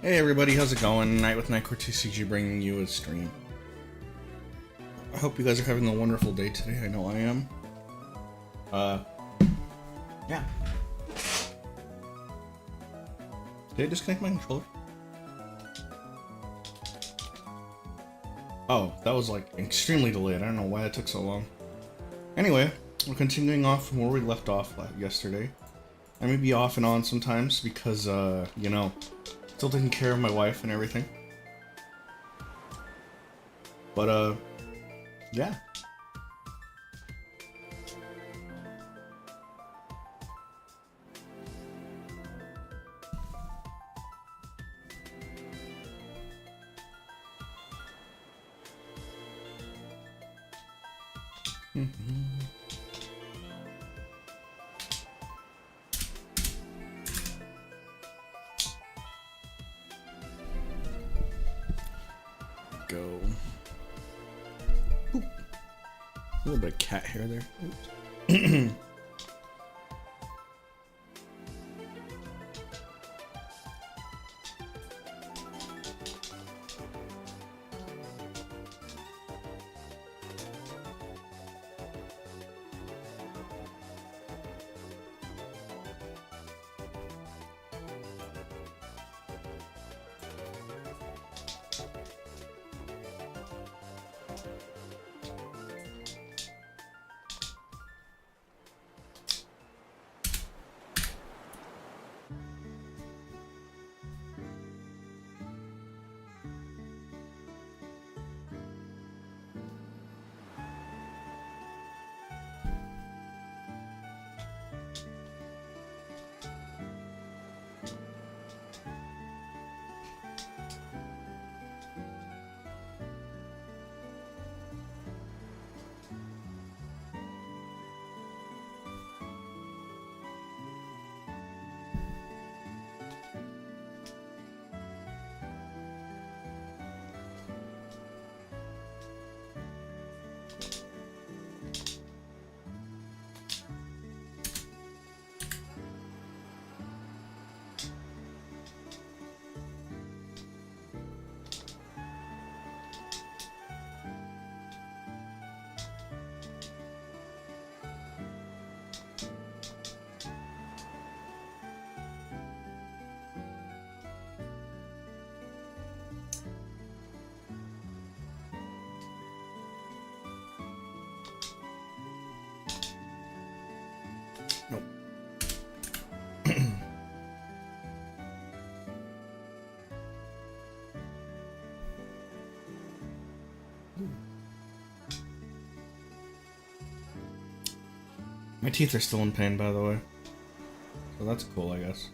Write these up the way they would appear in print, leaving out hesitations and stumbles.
Hey everybody, how's it going? Night with KnightCoreTCG bringing you a stream. I hope you guys are having a wonderful day today. I know I am. Yeah. Did I disconnect my controller? Oh, that was like extremely delayed. I don't know why it took so long. Anyway, we're continuing off from where we left off yesterday. I may be off and on sometimes because, you know, still taking care of my wife and everything. But, yeah. Go. Oop. A little bit of cat hair there. Oops. Nope. My teeth are still in pain, by the way. So that's cool, I guess.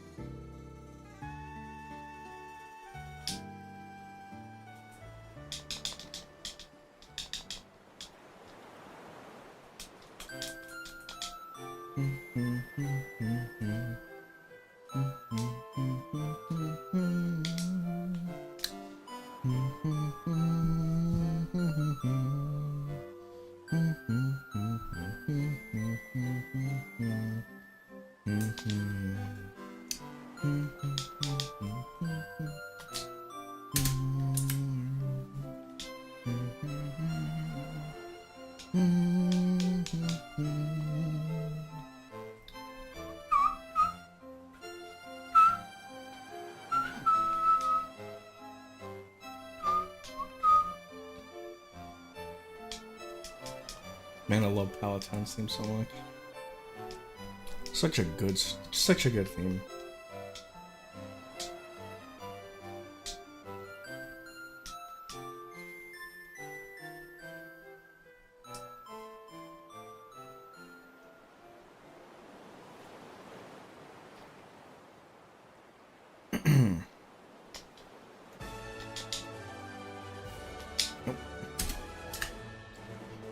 Man, I love Palatine's theme so much. Such a good theme. Nope.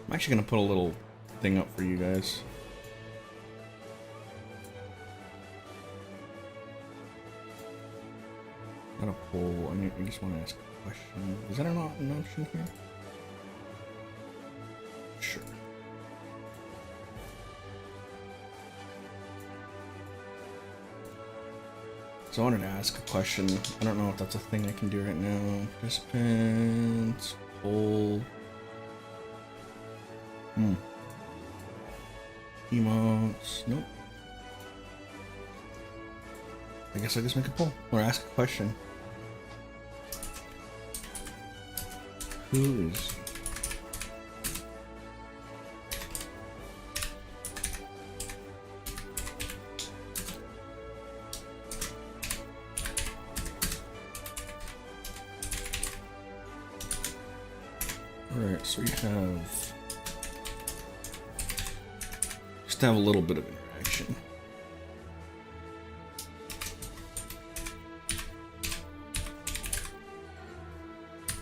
I'm actually gonna put a little thing up for you guys. Not a poll. I mean, I just want to ask a question. Is that an option here? Sure. So I wanted to ask a question. I don't know if that's a thing I can do right now. Participants, poll. Emotes. Nope. I guess I'll just make a poll or ask a question. Who is... Alright, so we have... Just have a little bit of interaction.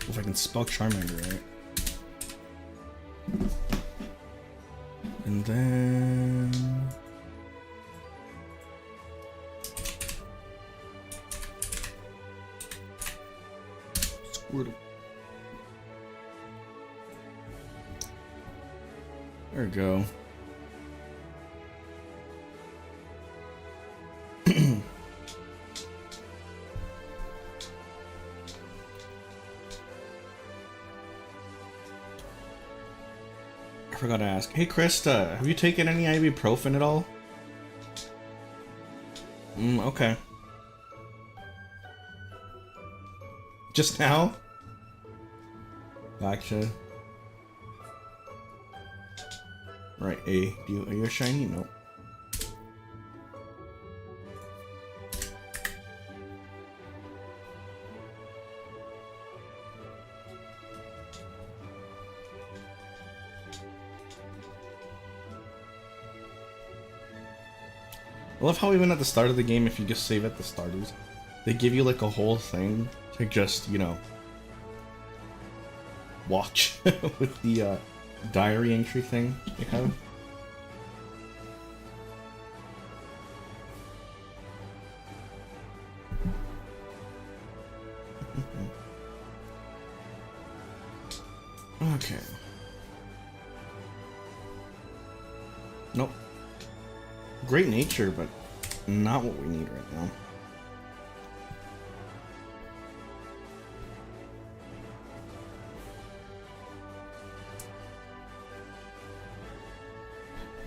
If I can spell Charmander right. And then... Squirtle. There we go. I forgot to ask. Hey Krista, have you taken any ibuprofen at all? Okay. Just now? Gotcha. Right, A. Are you a shiny? Nope. I love how even at the start of the game, if you just save at the starters, they give you like a whole thing to just, you know, watch with the diary entry thing you have. Okay. Nope. Great nature, but not what we need right now.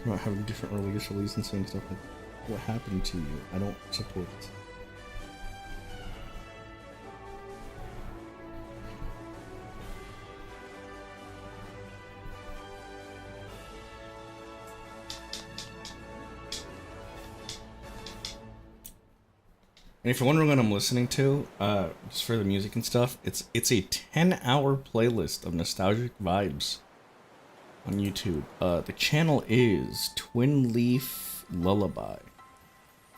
About having different religious beliefs and saying stuff like, what happened to you? I don't support it. And if you're wondering what I'm listening to, just for the music and stuff, it's a 10-hour playlist of nostalgic vibes on YouTube. The channel is Twin Leaf Lullaby.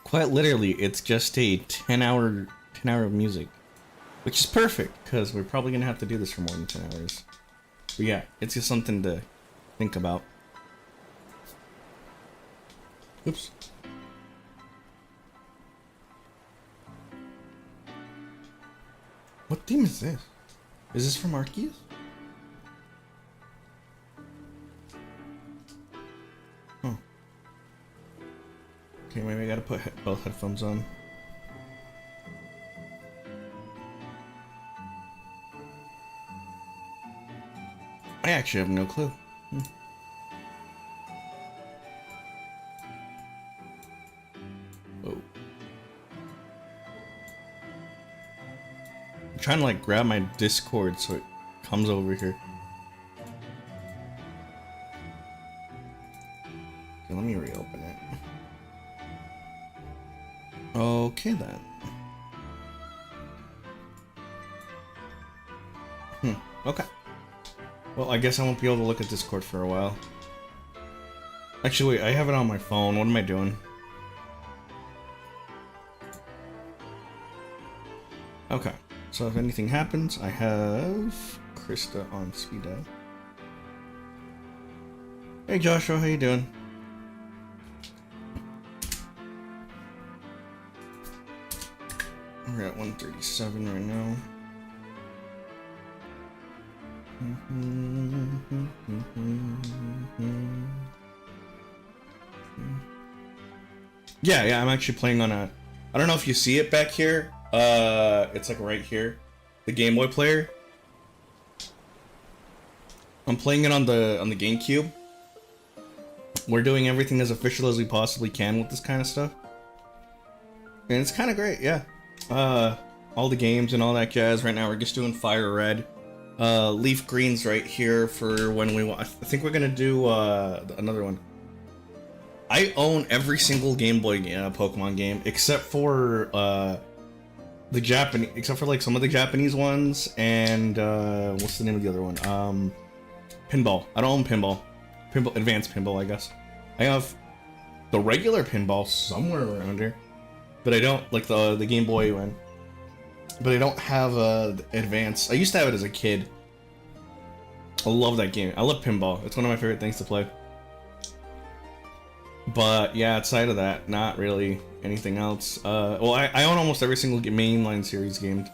Quite literally, it's just a 10-hour of music, which is perfect because we're probably gonna have to do this for more than 10 hours. But yeah, it's just something to think about. Oops. What theme is this? Is this from Arceus? Oh. Okay, maybe I gotta put both headphones on. I actually have no clue. Oh. I'm trying to like grab my Discord so it comes over here. Okay, let me reopen it. Okay then. Okay. Well, I guess I won't be able to look at Discord for a while. Actually, wait, I have it on my phone. What am I doing? Okay. So if anything happens, I have Krista on speed dial. Hey Joshua, how you doing? We're at 137 right now. Yeah, I'm actually playing on a I don't know if you see it back here. It's like right here. The Game Boy player. I'm playing it on the GameCube. We're doing everything as official as we possibly can with this kind of stuff. And it's kind of great, yeah. All the games and all that jazz. Right now we're just doing Fire Red. Leaf Green's right here for when we want. I think we're gonna do another one. I own every single Game Boy Pokemon game except for the Japanese, except for like some of the Japanese ones and what's the name of the other one? Pinball. I don't own Pinball. Advanced Pinball, I guess. I have the regular Pinball somewhere around here, but I don't like the Game Boy one. But I don't have Advanced. I used to have it as a kid. I love that game. I love Pinball. It's one of my favorite things to play. But yeah, outside of that, not really anything else. Well, I own almost every single mainline series game.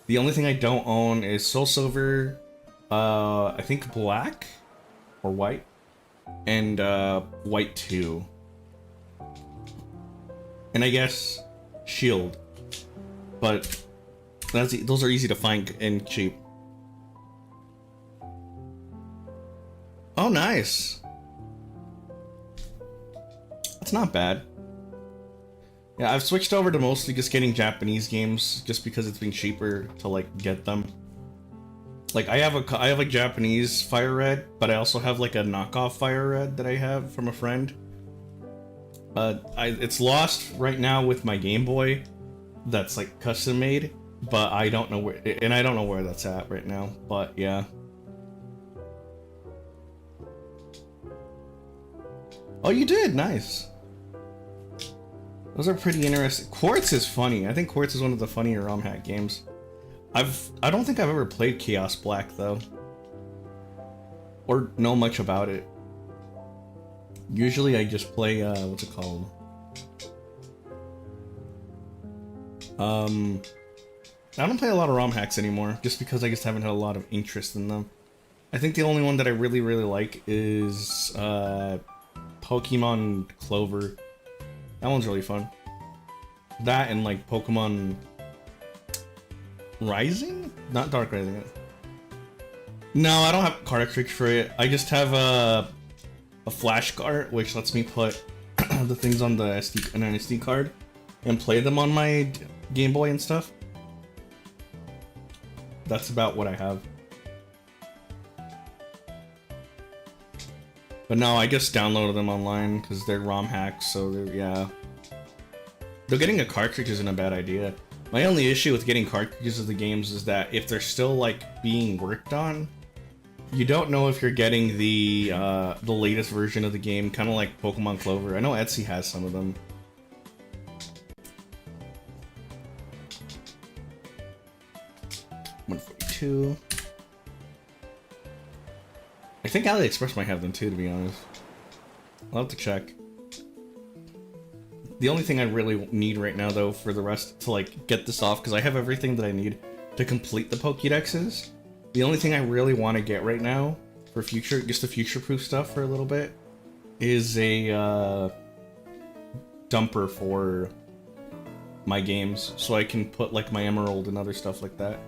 The only thing I don't own is Soul Silver, I think Black or White, and White 2. And I guess Shield. But those are easy to find and cheap. Oh, nice. That's not bad. Yeah, I've switched over to mostly just getting Japanese games just because it's been cheaper to like get them. Like I have a Japanese Fire Red, but I also have like a knockoff Fire Red that I have from a friend. It's lost right now with my Game Boy. That's like custom made, but I don't know where that's at right now. But yeah. Oh, you did? Nice. Those are pretty interesting. Quartz is funny. I think Quartz is one of the funnier ROM hack games. I don't think I've ever played Chaos Black though, or know much about it. Usually I just play what's it called? I don't play a lot of ROM hacks anymore, just because I just haven't had a lot of interest in them. I think the only one that I really like is Pokemon Clover. That one's really fun. That and like Pokemon Rising? Not Dark Rising. No, I don't have cartridge for it. I just have a flash card, which lets me put the things on the an SD card and play them on my Game Boy and stuff. That's about what I have. But no, I just downloaded them online because they're ROM hacks, so yeah. Though getting a cartridge isn't a bad idea. My only issue with getting cartridges of the games is that if they're still like being worked on, you don't know if you're getting the latest version of the game, kind of like Pokemon Clover. I know Etsy has some of them. $142. I think AliExpress might have them too, to be honest. I'll have to check. The only thing I really need right now, though, for the rest to like get this off, because I have everything that I need to complete the Pokédexes. The only thing I really want to get right now for future, just the future-proof stuff for a little bit, is a dumper for my games, so I can put like my Emerald and other stuff like that.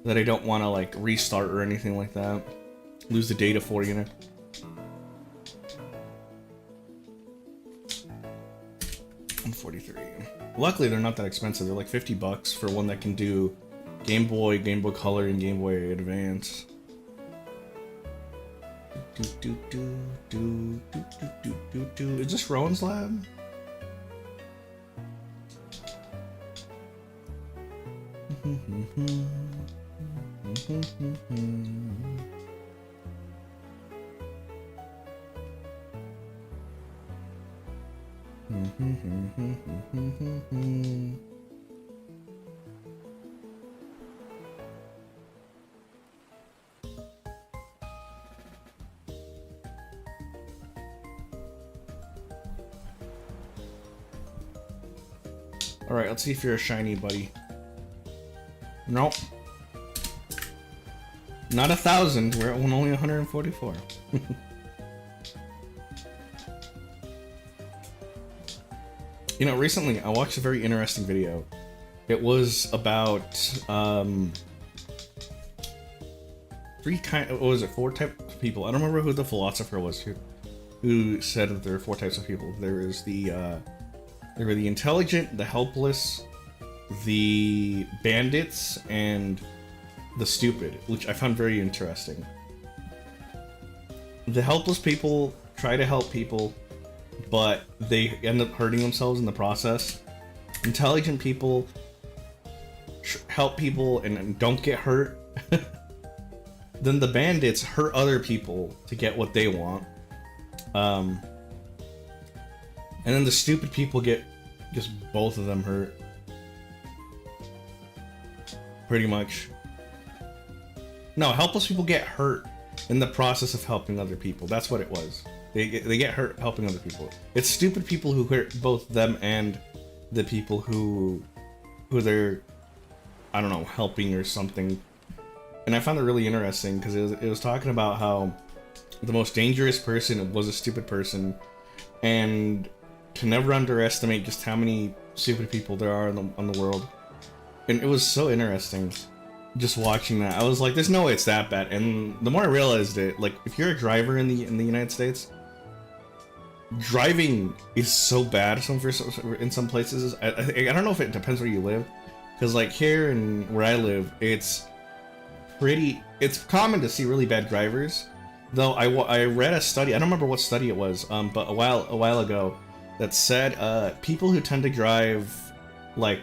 That I don't want to like restart or anything like that. Lose the data for, you know. $143. Luckily, they're not that expensive. They're like $50 for one that can do Game Boy, Game Boy Color, and Game Boy Advance. Is this Rowan's Lab? Alright, let's see if you're a shiny, buddy. Nope. Not 1,000, we're at only 144. You know, recently I watched a very interesting video. It was about four types of people. I don't remember who the philosopher was who said that there are four types of people. There were the intelligent, the helpless, the bandits, and the stupid, which I found very interesting. The helpless people try to help people, but they end up hurting themselves in the process. Intelligent people help people and don't get hurt. Then the bandits hurt other people to get what they want. And then the stupid people get just both of them hurt. Pretty much. No, helpless people get hurt in the process of helping other people. That's what it was. They get hurt helping other people. It's stupid people who hurt both them and the people who they're, I don't know, helping or something. And I found it really interesting because it was talking about how the most dangerous person was a stupid person, and to never underestimate just how many stupid people there are on the world. And it was so interesting just watching that. I was like, there's no way it's that bad. And the more I realized it, like, if you're a driver in the United States, driving is so bad in some places. I don't know if it depends where you live, because like here and where I live, it's common to see really bad drivers. Though I read a study, I don't remember what study it was, but a while ago, that said people who tend to drive like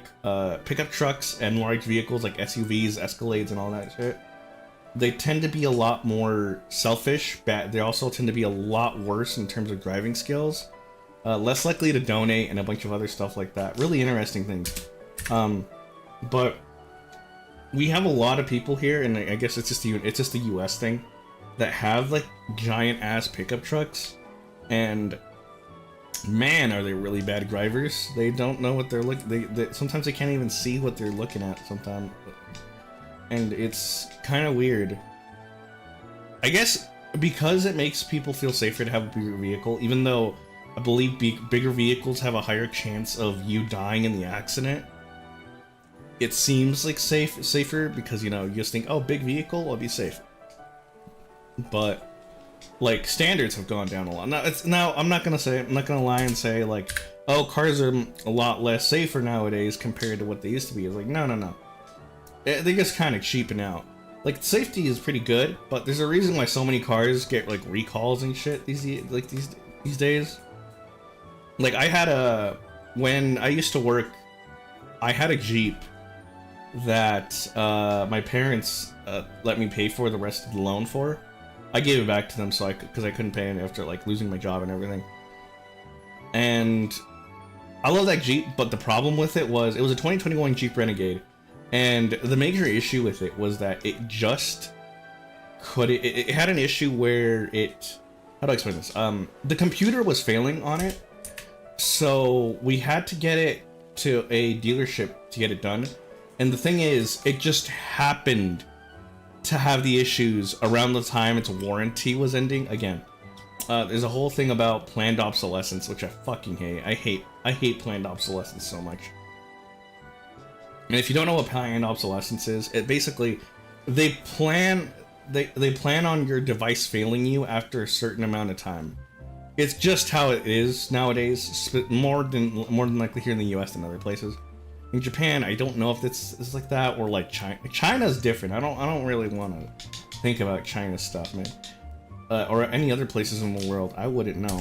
pickup trucks and large vehicles like SUVs, Escalades, and all that shit, they tend to be a lot more selfish. They also tend to be a lot worse in terms of driving skills, less likely to donate, and a bunch of other stuff like that. Really interesting things. But we have a lot of people here, and I guess it's just the US thing, that have like giant ass pickup trucks, and man, are they really bad drivers. They don't know what they're looking. Sometimes they can't even see what they're looking at sometimes, and it's kind of weird. I guess because it makes people feel safer to have a bigger vehicle, even though I believe bigger vehicles have a higher chance of you dying in the accident. It seems like safer because, you know, you just think, oh, big vehicle, I'll be safe. But like, standards have gone down a lot. Now I'm not gonna lie and say like, oh, cars are a lot less safer nowadays compared to what they used to be. It's like, no. They just kind of cheapen out. Like, safety is pretty good, but there's a reason why so many cars get like recalls and shit these days. Like, when I used to work, I had a Jeep that my parents let me pay for the rest of the loan for. I gave it back to them because I couldn't pay it after like losing my job and everything. And I love that Jeep, but the problem with it was a 2021 Jeep Renegade, and the major issue with it was that it had an issue where how do I explain this? The computer was failing on it, so we had to get it to a dealership to get it done. And the thing is, it just happened to have the issues around the time its warranty was ending. Again, there's a whole thing about planned obsolescence, which I fucking hate. I hate planned obsolescence so much. And if you don't know what planned obsolescence is, it basically, they plan on your device failing you after a certain amount of time. It's just how it is nowadays, more than likely here in the US than other places. In Japan, I don't know if it's like that, or like China. China's different. I don't really want to think about China's stuff, man. Or any other places in the world. I wouldn't know.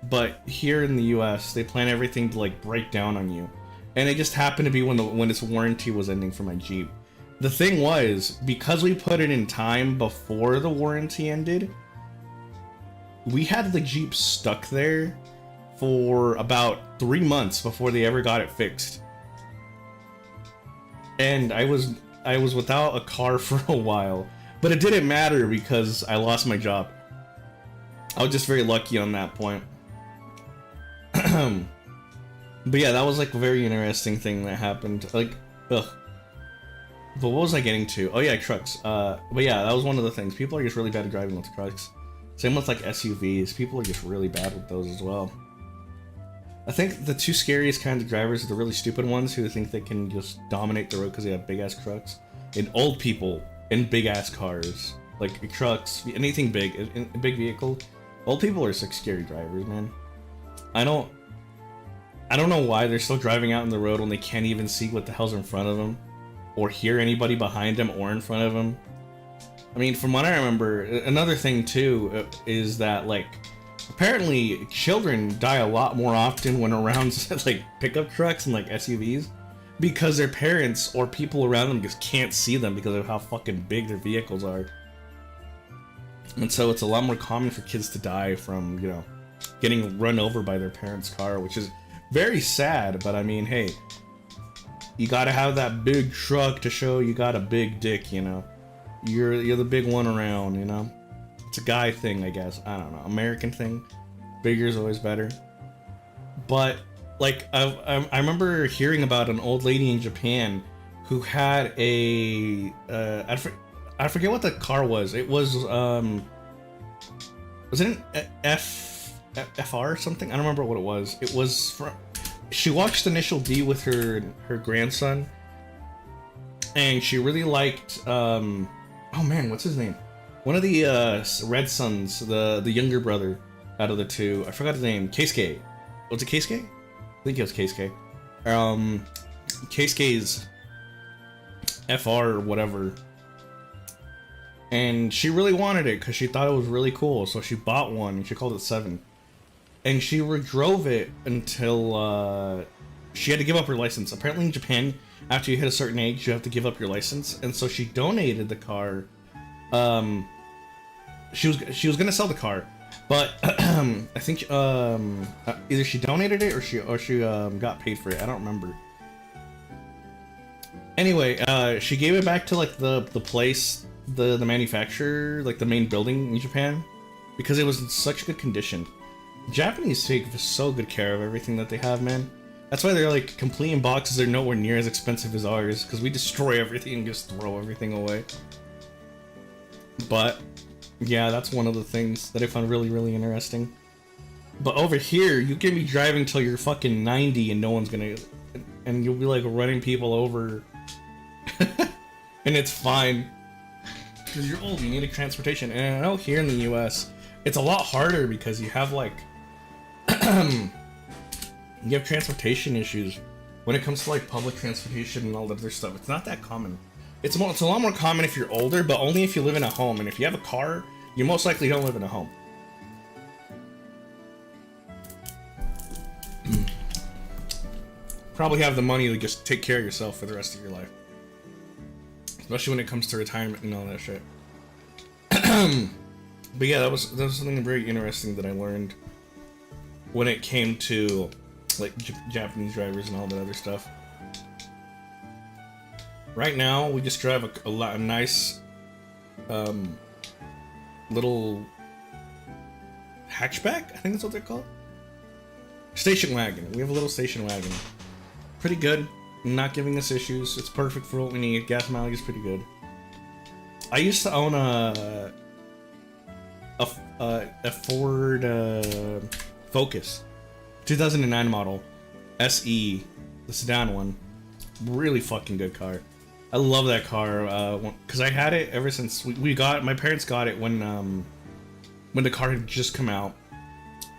But here in the US, they plan everything to like break down on you, and it just happened to be when its warranty was ending for my Jeep. The thing was, because we put it in time before the warranty ended, we had the Jeep stuck there for about 3 months before they ever got it fixed. And I was without a car for a while, but it didn't matter because I lost my job. I was just very lucky on that point. But yeah, that was like a very interesting thing that happened. Like, ugh. But what was I getting to? Oh yeah, trucks. But yeah, that was one of the things. People are just really bad at driving with trucks. Same with like SUVs. People are just really bad with those as well. I think the two scariest kinds of drivers are the really stupid ones who think they can just dominate the road because they have big ass trucks, and old people in big ass cars, like trucks, anything big, in a big vehicle. Old people are such scary drivers, man. I don't know why they're still driving out on the road when they can't even see what the hell's in front of them, or hear anybody behind them or in front of them. I mean, from what I remember, another thing too is that, like, apparently children die a lot more often when around like pickup trucks and like SUVs because their parents or people around them just can't see them because of how fucking big their vehicles are. And so it's a lot more common for kids to die from, you know, getting run over by their parents' car, which is very sad. But I mean, hey, you gotta have that big truck to show you got a big dick, you know. You're the big one around, you know. It's a guy thing, I guess. I don't know, American thing. Bigger is always better. But like, I remember hearing about an old lady in Japan who had a I forget what the car was. It was it an FR or something? I don't remember what it was. It was from, she watched Initial D with her grandson, and she really liked oh man, what's his name? One of the Red Sons, the younger brother out of the two. I forgot his name. Keisuke. Was it Keisuke? I think it was Keisuke. Keisuke's FR or whatever. And she really wanted it because she thought it was really cool, so she bought one. She called it 7. And she drove it until she had to give up her license. Apparently in Japan, after you hit a certain age, you have to give up your license. And so she donated the car. She was gonna sell the car, but I think either she donated it or she got paid for it. I don't remember. Anyway, she gave it back to like the place, the manufacturer, like the main building in Japan, because it was in such good condition. Japanese take so good care of everything that they have, man. That's why they're like complete in boxes. They're nowhere near as expensive as ours, because we destroy everything and just throw everything away. But yeah, that's one of the things that I found really, really interesting. But over here, you can be driving till you're fucking 90 and no one's gonna, and you'll be like running people over, and it's fine because you're old. You need a transportation. And I know here in the U.S. it's a lot harder because you have like you have transportation issues when it comes to like public transportation and all that other stuff. It's not that common. It's a lot more common if you're older, but only if you live in a home. And if you have a car, you most likely don't live in a home. Probably have the money to just take care of yourself for the rest of your life. Especially when it comes to retirement and all that shit. But yeah, that was something very interesting that I learned when it came to like Japanese drivers and all that other stuff. Right now, we just drive a nice little hatchback, I think that's what they're called. Station wagon. We have a little station wagon. Pretty good. Not giving us issues. It's perfect for what we need. Gas mileage is pretty good. I used to own a Ford Focus, 2009 model, SE, the sedan one. Really fucking good car. I love that car because I had it ever since my parents got it when the car had just come out,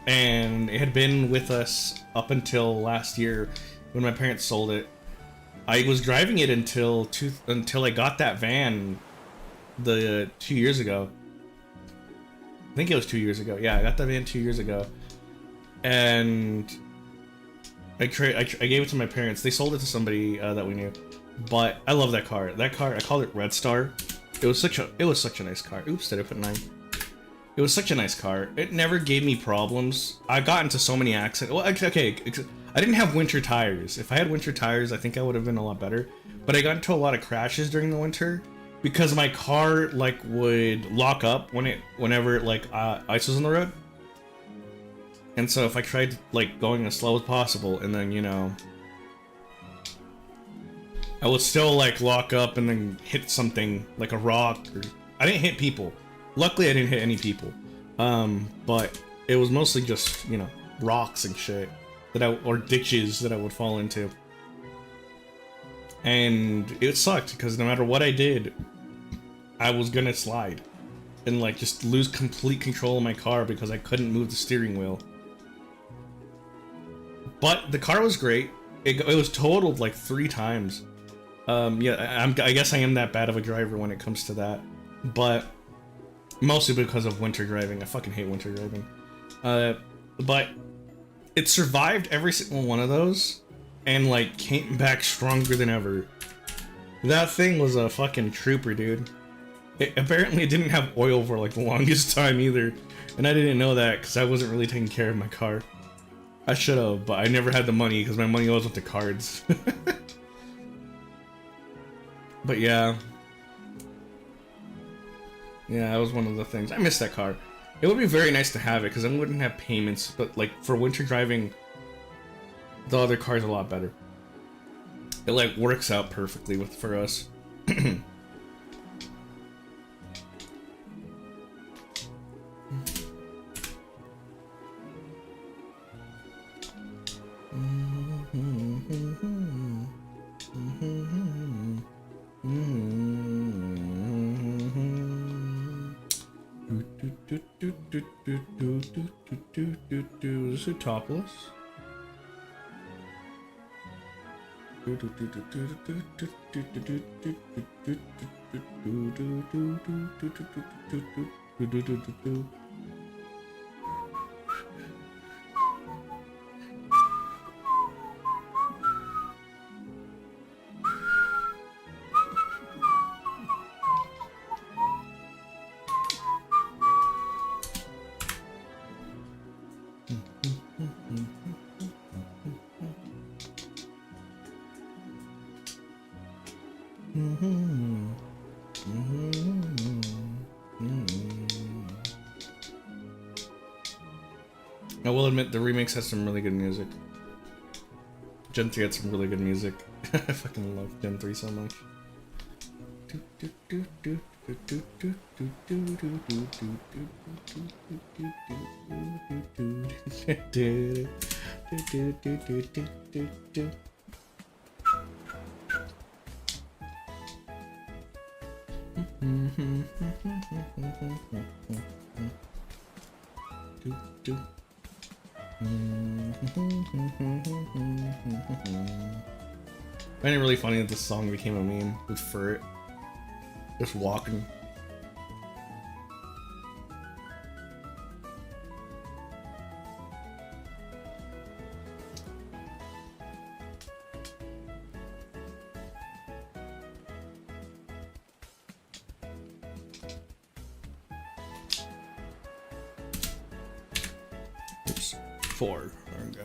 and it had been with us up until last year when my parents sold it. I was driving it until I got that van 2 years ago. I think it was 2 years ago. Yeah, I got that van 2 years ago, and I gave it to my parents. They sold it to somebody that we knew. But I love that car. That car, I called it Red Star. It was such a nice car. Oops, did I put 9? It was such a nice car. It never gave me problems. I got into so many accidents. Well, okay, I didn't have winter tires. If I had winter tires, I think I would have been a lot better. But I got into a lot of crashes during the winter because my car like would lock up whenever like ice was on the road. And so if I tried like going as slow as possible, and then, you know, I would still like lock up and then hit something like a rock, or I didn't hit people. Luckily I didn't hit any people. But it was mostly just, you know, rocks and shit. or ditches that I would fall into. And it sucked because no matter what I did, I was gonna slide and like just lose complete control of my car because I couldn't move the steering wheel. But the car was great. It was totaled like 3 times. Yeah, I guess I am that bad of a driver when it comes to that. But mostly because of winter driving. I fucking hate winter driving. But it survived every single one of those and like came back stronger than ever. That thing was a fucking trooper, dude. It apparently didn't have oil for like the longest time either. And I didn't know that because I wasn't really taking care of my car. I should have, but I never had the money because my money always went to cards. But yeah. Yeah, that was one of the things. I miss that car. It would be very nice to have it because I wouldn't have payments, but like for winter driving, the other car's a lot better. It like works out perfectly for us. Is it topless? I will admit the remix has some really good music. Gen 3 had some really good music. I fucking love Gen 3 so much. I find it really funny that this song became a meme with Furt just walking. Oops, 4. There we go.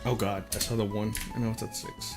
Oh god, I saw the 1. I know it's at 6.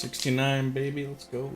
69, baby, let's go.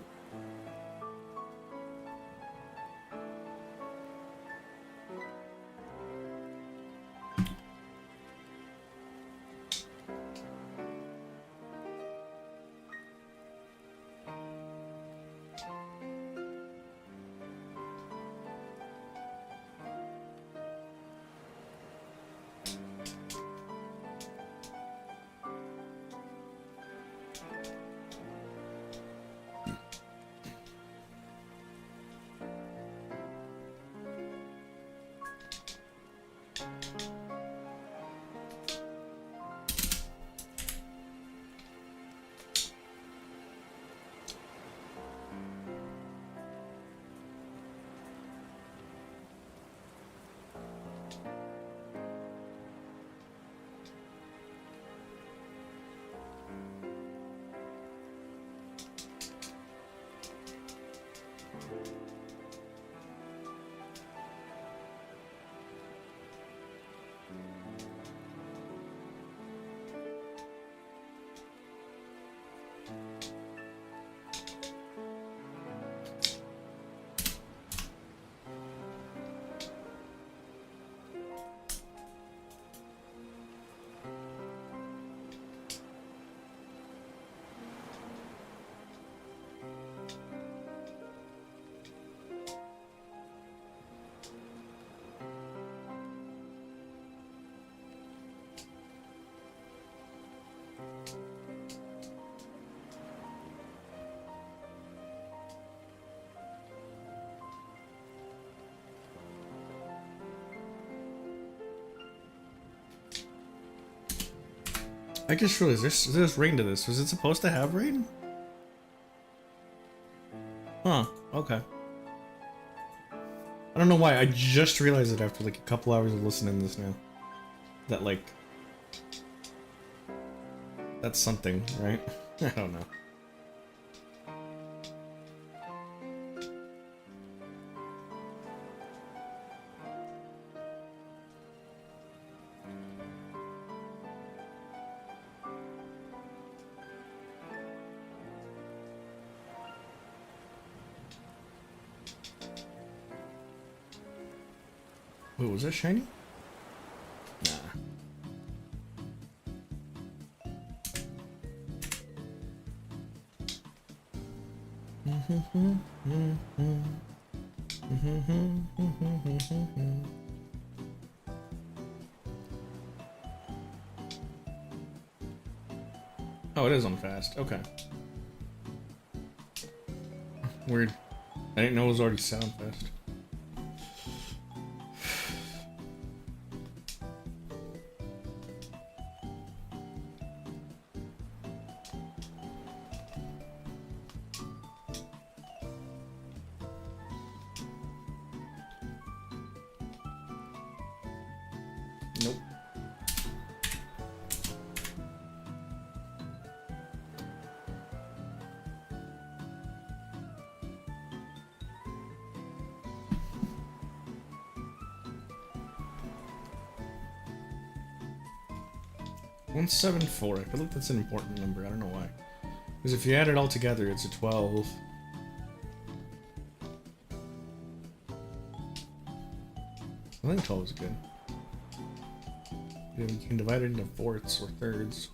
I just realized there's rain to this. Was it supposed to have rain? Huh, okay. I don't know why, I just realized it after like a couple hours of listening to this now. That like... That's something, right? I don't know. Wait, was that shiny? Nah. Oh, it is on fast. Okay. Weird. I didn't know it was already set on fast. Nope. $174. I feel like that's an important number. I don't know why. Because if you add it all together, it's a 12. I think 12 is good. You can divide it into fourths or thirds.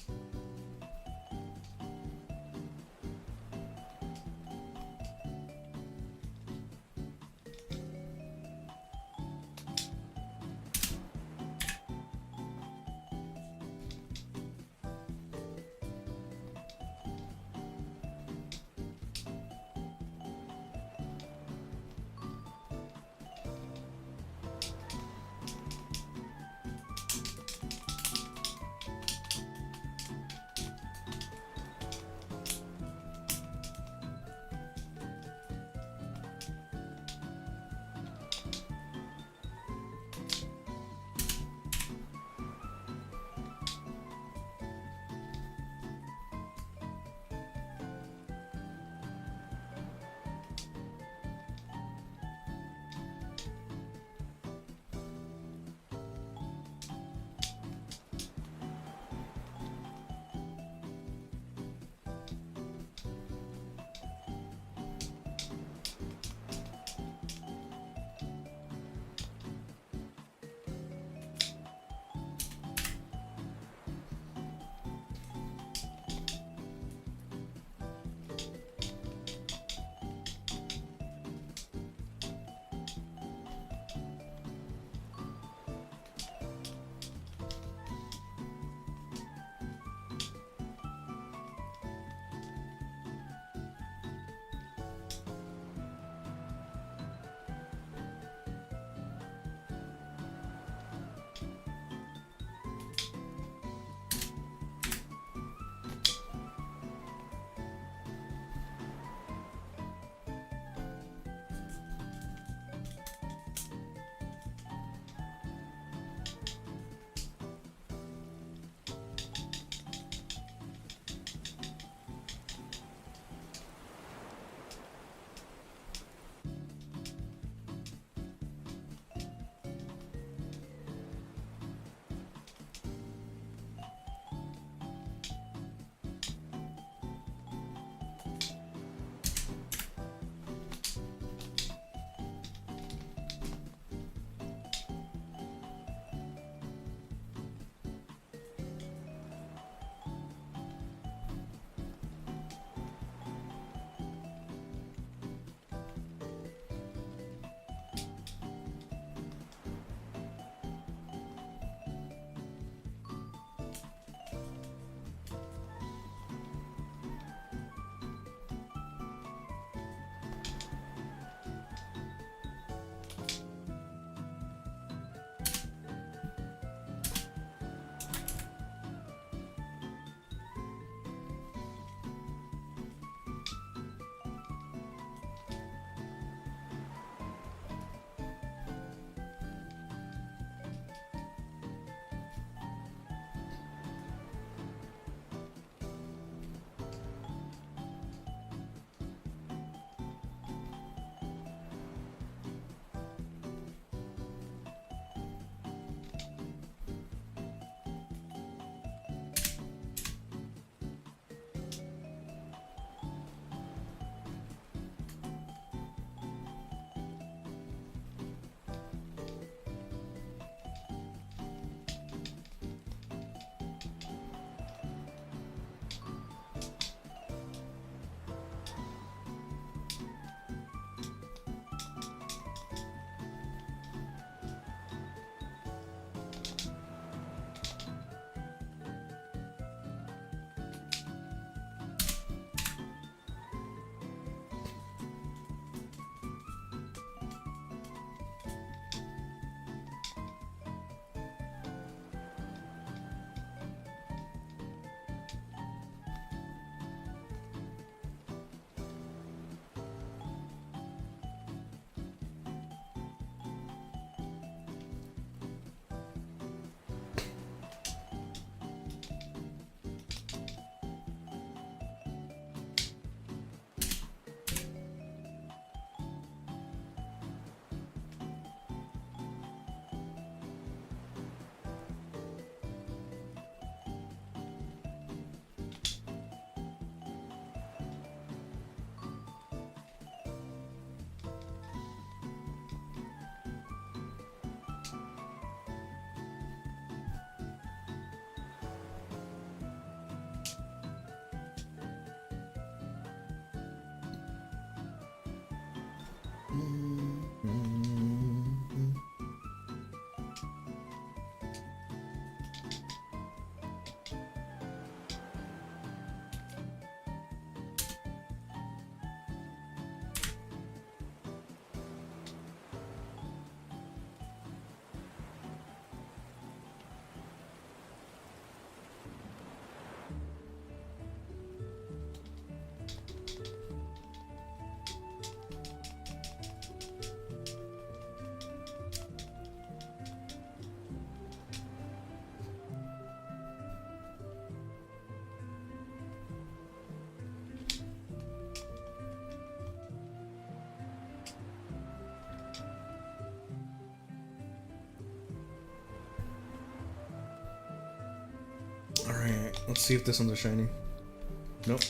Alright, let's see if this one's a shiny. Nope.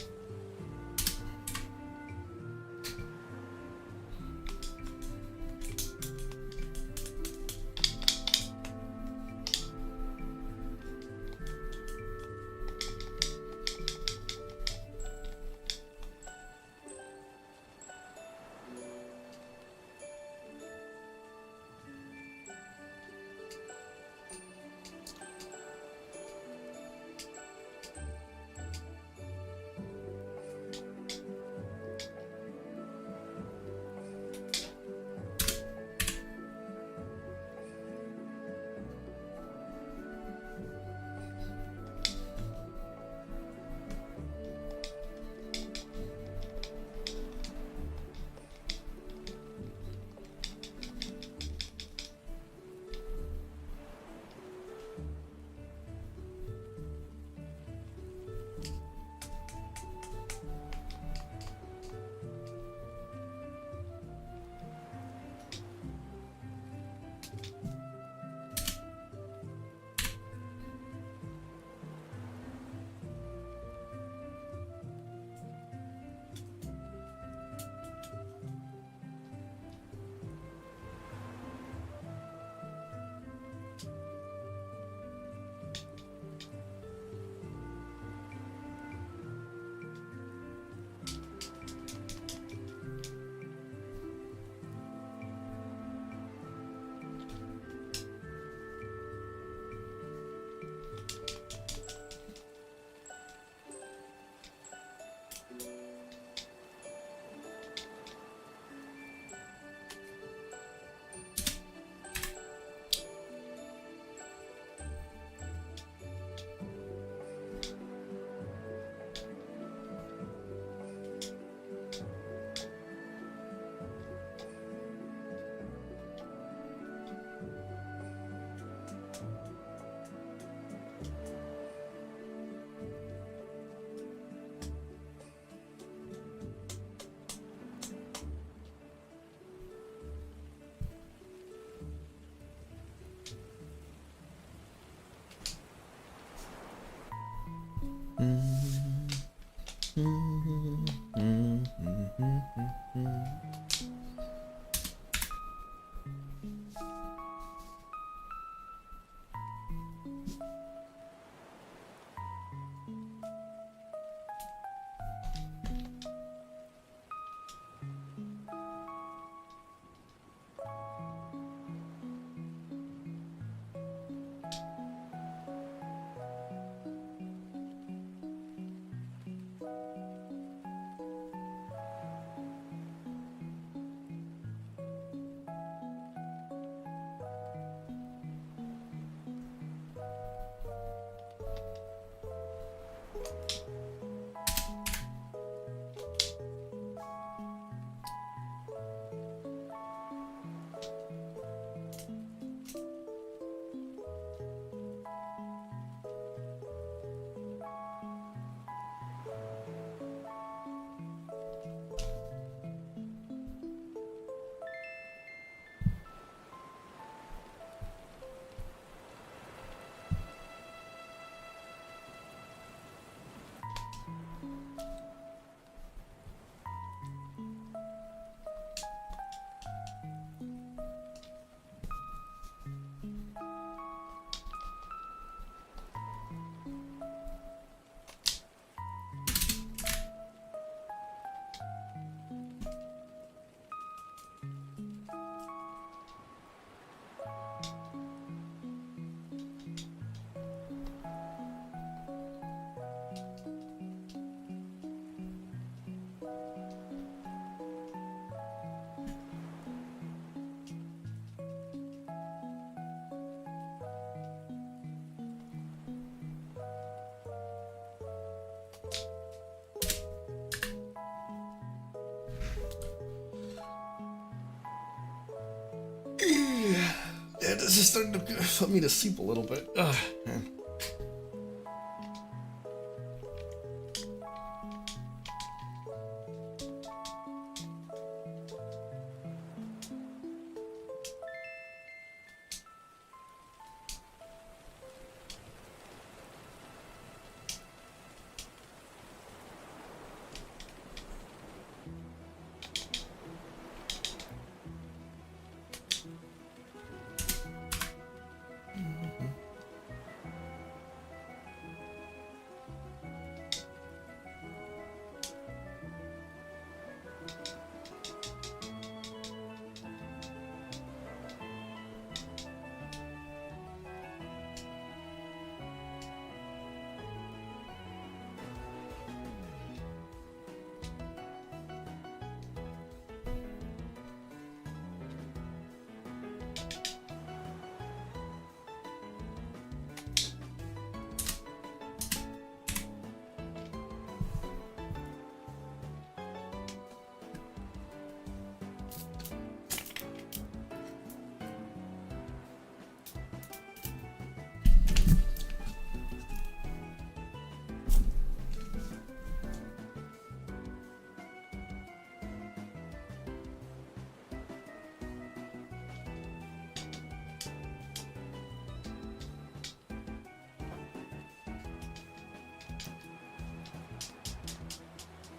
Yeah, this is starting to put me to sleep a little bit. Ugh, man.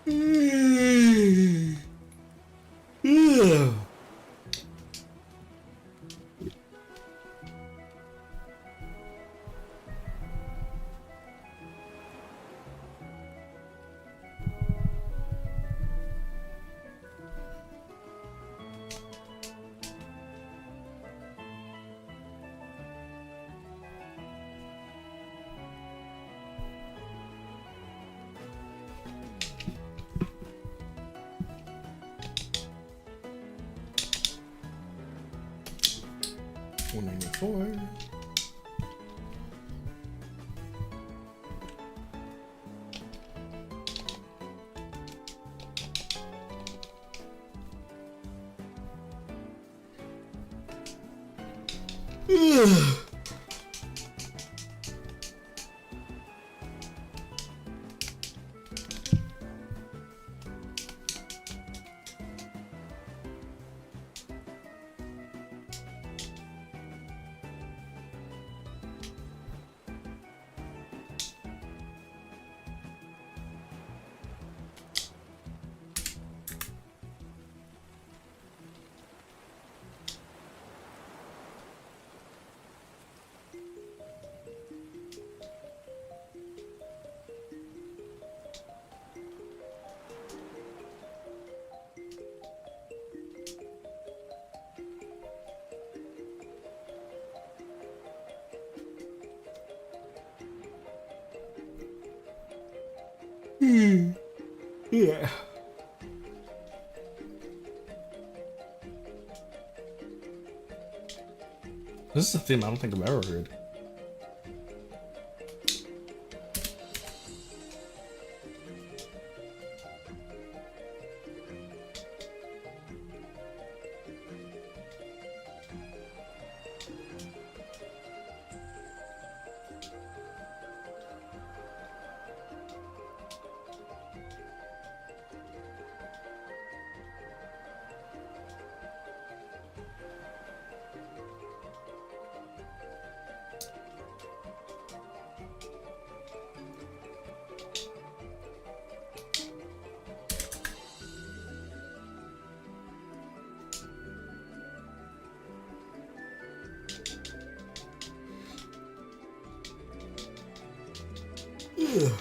$194. Ugh. Yeah. This is a theme I don't think I've ever heard. Ugh.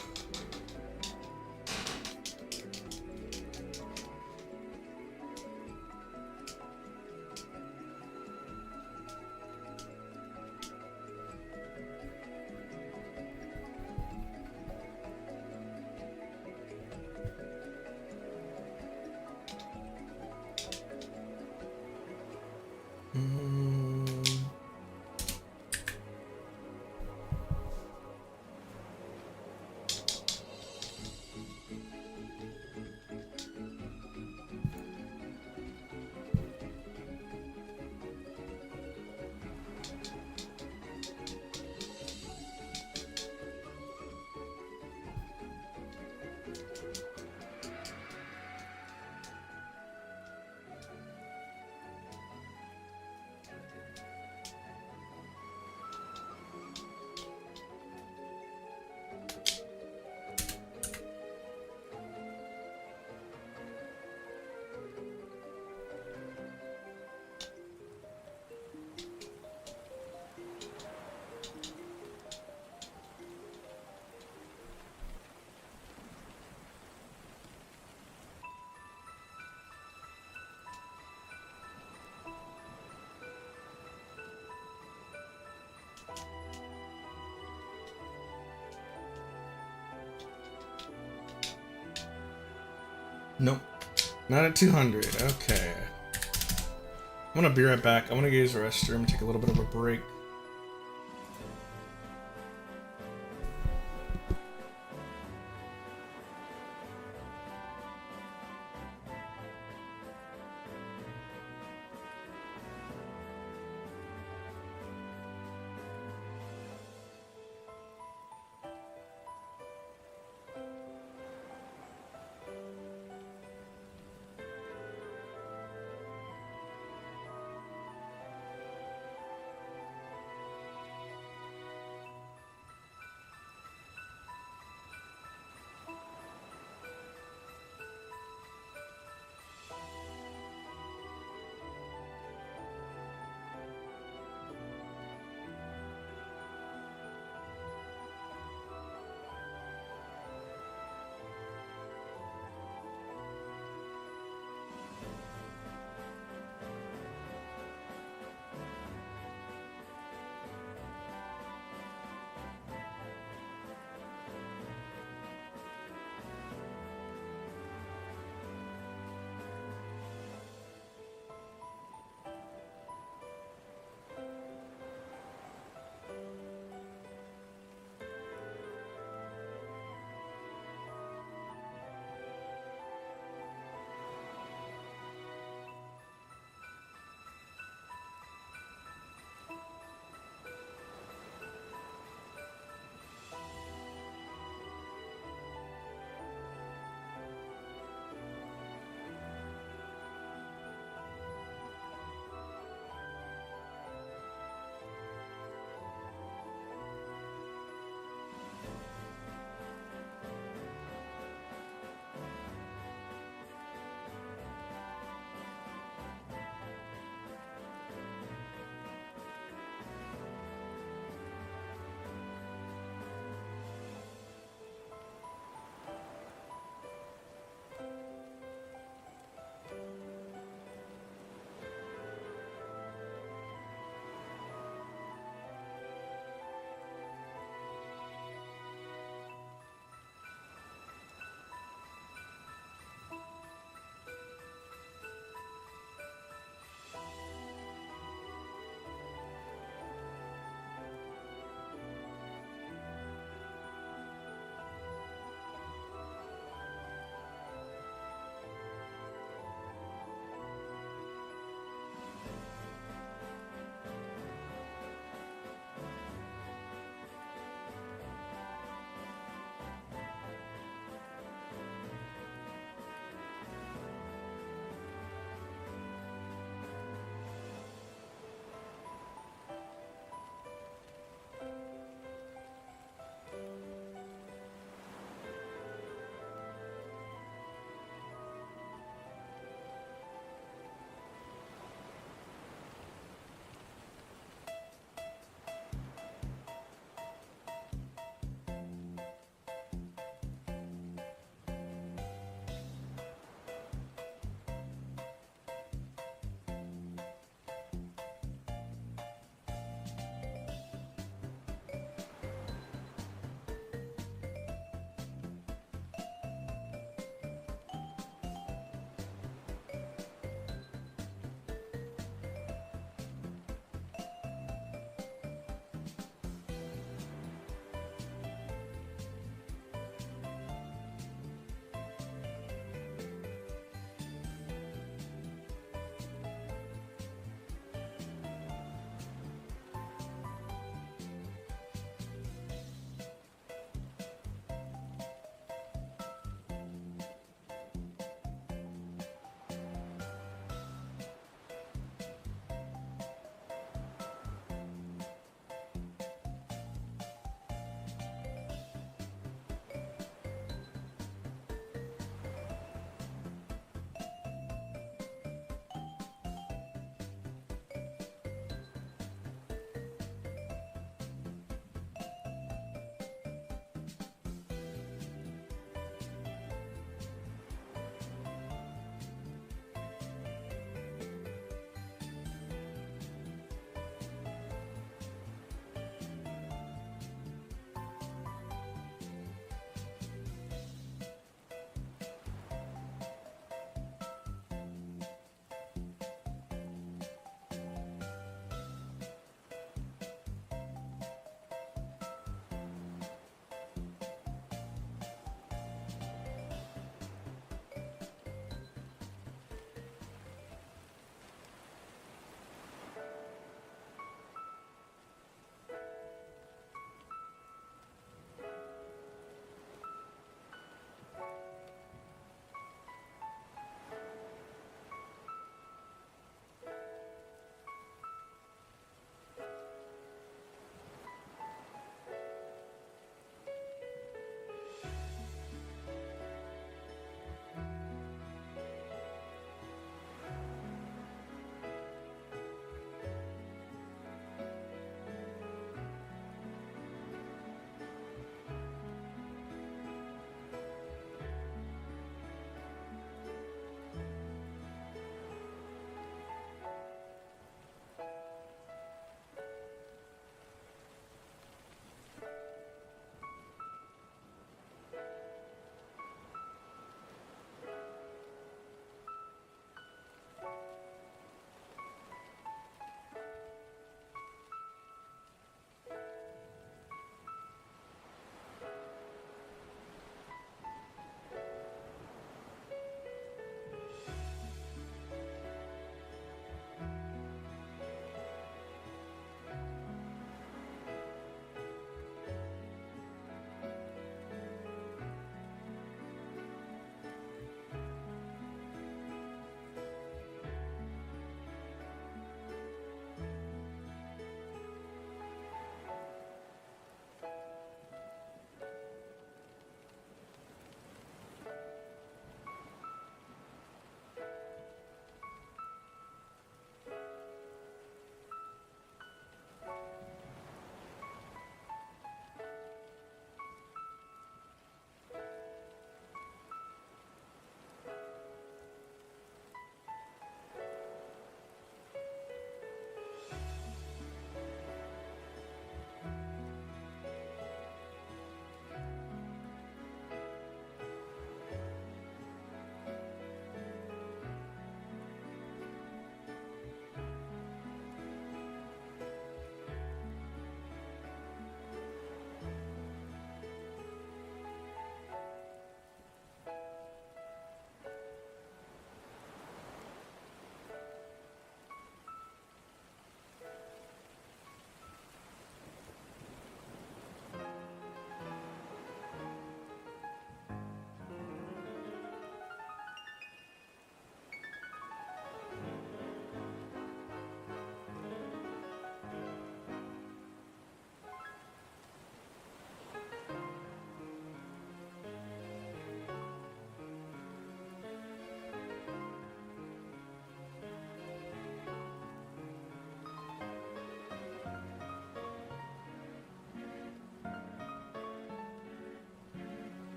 Nope. Not at 200. Okay. I'm gonna be right back. I'm gonna go use the restroom, take a little bit of a break.